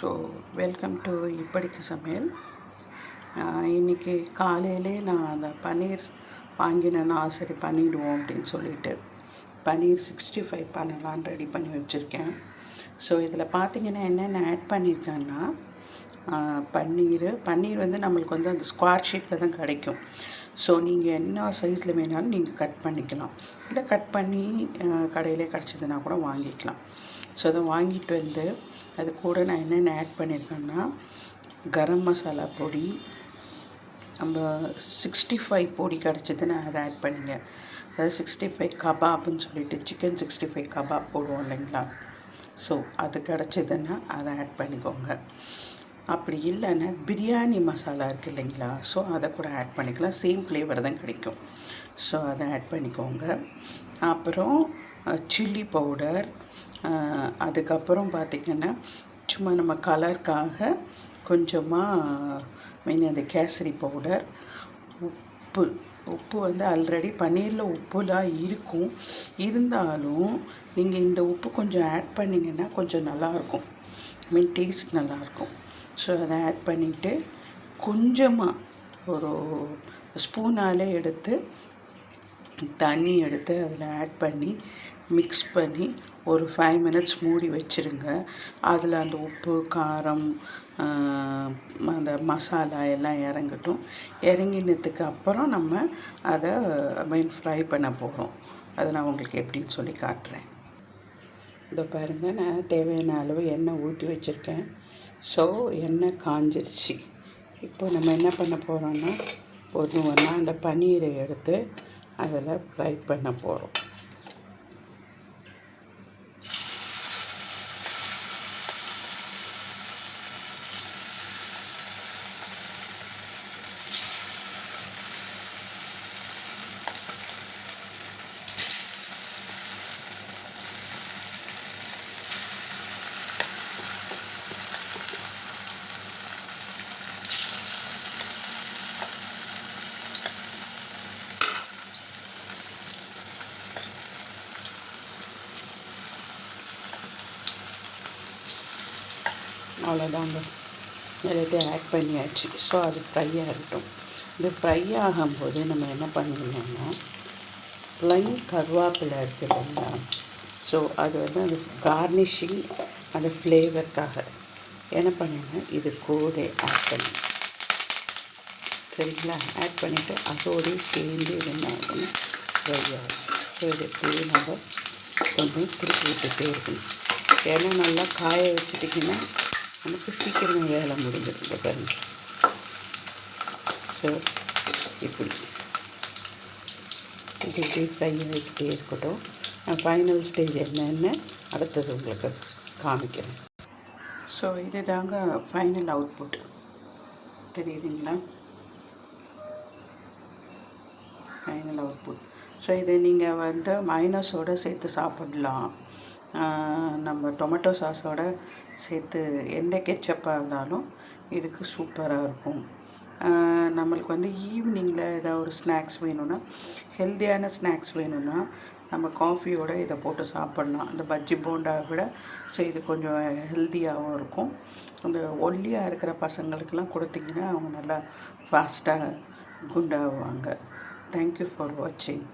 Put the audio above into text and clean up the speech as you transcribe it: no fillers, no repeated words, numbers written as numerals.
So welcome to இப்படிக்கு சமையல். இன்றைக்கி காலையிலே நான் அந்த பன்னீர் வாங்கினேன்னா சரி பண்ணிவிடுவோம் அப்படின்னு சொல்லிட்டு பன்னீர் 65 பண்ணலான்னு ரெடி பண்ணி வச்சுருக்கேன். ஸோ இதில் பார்த்திங்கன்னா என்னென்ன ஆட் பண்ணியிருக்கேன்னா பன்னீர் வந்து நம்மளுக்கு வந்து அந்த ஸ்கொயர் ஷேப்பில் தான் கிடைக்கும். ஸோ நீங்கள் என்ன சைஸில் வேணாலும் நீங்கள் கட் பண்ணிக்கலாம், இல்லை கட் பண்ணி கடையிலே கிடச்சிதுன்னா கூட வாங்கிக்கலாம். ஸோ அதை வாங்கிட்டு வந்து அது கூட நான் என்னென்ன ஆட் பண்ணியிருக்கேன்னா கரம் மசாலா பொடி, நம்ம 65 பொடி கிடச்சிதுன்னா அதை ஆட் பண்ணிங்க. அதாவது 65 கபாப்னு சொல்லிட்டு சிக்கன் 65 கபாப் போடுவோம் இல்லைங்களா, ஸோ அது கிடச்சிதுன்னா அதை ஆட் பண்ணிக்கோங்க. அப்படி இல்லைன்னா பிரியாணி மசாலா இருக்குது இல்லைங்களா, ஸோ அதை கூட ஆட் பண்ணிக்கலாம், சேம் ஃப்ளேவர் தான் கிடைக்கும். ஸோ அதை ஆட் பண்ணிக்கோங்க. அப்புறம் சில்லி பவுடர், அதுக்கப்புறம் பார்த்திங்கன்னா சும்மா நம்ம கலருக்காக கொஞ்சமாக மெயின் அந்த கேசரி பவுடர், உப்பு வந்து ஆல்ரெடி பன்னீரில் உப்புலாம் இருக்கும், இருந்தாலும் நீங்கள் இந்த உப்பு கொஞ்சம் ஆட் பண்ணிங்கன்னா கொஞ்சம் நல்லாயிருக்கும், டேஸ்ட் நல்லாயிருக்கும். ஸோ அதை ஆட் பண்ணிவிட்டு கொஞ்சமாக ஒரு ஸ்பூனாலே எடுத்து தண்ணி எடுத்து அதில் ஆட் பண்ணி மிக்ஸ் பண்ணி ஒரு 5 minutes மூடி வச்சுருங்க. அதில் அந்த உப்பு, காரம், அந்த மசாலா எல்லாம் இறங்கட்டும். இறங்கினதுக்கு அப்புறம் நம்ம அதை ஃப்ரை பண்ண போகிறோம். அதை நான் உங்களுக்கு எப்படின்னு சொல்லி காட்டுறேன். இதை பாருங்கள், நான் தேவையான அளவு எண்ணெய் ஊற்றி வச்சுருக்கேன். ஸோ எண்ணெய் காஞ்சிருச்சு. இப்போ நம்ம என்ன பண்ண போகிறோன்னா ஒன்றா அந்த பன்னீரை எடுத்து அதில் ஃப்ரை பண்ண போகிறோம். அவ்வளோதாங்க, எல்லாத்தையும் ஆட் பண்ணியாச்சு. ஸோ அது ஃப்ரை ஆகட்டும். இது ஃப்ரை ஆகும்போது நம்ம என்ன பண்ணிடணும்னா ப்ளைன் கருவேப்பிலை இருக்குது இல்லைங்களா, ஸோ அது வந்து அந்த கார்னிஷிங் அந்த ஃப்ளேவருக்காக என்ன பண்ணிடணும், இது கூட ஆட் பண்ணி சரிங்களா. ஆட் பண்ணிவிட்டு அதோடய சேர்ந்து என்ன ஆகணும், ஃப்ரை ஆகும். ஸோ இதை நம்ம கொஞ்சம் திருப்பி விட்டுட்டே இருக்கணும். ஏன்னா நல்லா காய வச்சுட்டிங்கன்னா நமக்கு சீக்கிரமே வேலை முடிஞ்சிருங்க பாருங்க. ஸோ இப்படி ஃப்ரை ஆகிக்கிட்டே இருக்கட்டும். நான் ஃபைனல் ஸ்டேஜ் என்னென்னு அடுத்தது உங்களுக்கு காமிக்கிறேன். ஸோ இது தாங்க ஃபைனல் அவுட்புட், தெரியுதுங்களா, ஃபைனல் அவுட்புட். ஸோ இதை நீங்கள் வந்து மைனஸோடு சேர்த்து சாப்பிடலாம், நம்ம டொமேட்டோ சாஸோடு சேர்த்து எந்த கெச்சப்பாக இருந்தாலும் இதுக்கு சூப்பராக இருக்கும். நம்மளுக்கு வந்து ஈவினிங்கில் ஏதாவது ஒரு ஸ்நாக்ஸ் வேணும்னா, ஹெல்த்தியான ஸ்நாக்ஸ் வேணும்னா நம்ம காஃபியோடு இதை போட்டு சாப்பிட்லாம். அந்த பஜ்ஜி போண்டாவை விட ஸோ இது கொஞ்சம் ஹெல்த்தியாகவும் இருக்கும். அந்த ஒல்லியாக இருக்கிற பசங்களுக்கெல்லாம் கொடுத்திங்கன்னா அவங்க நல்லா ஃபாஸ்ட்டாக குண்டாகுவாங்க. தேங்க்யூ ஃபார் வாட்சிங்.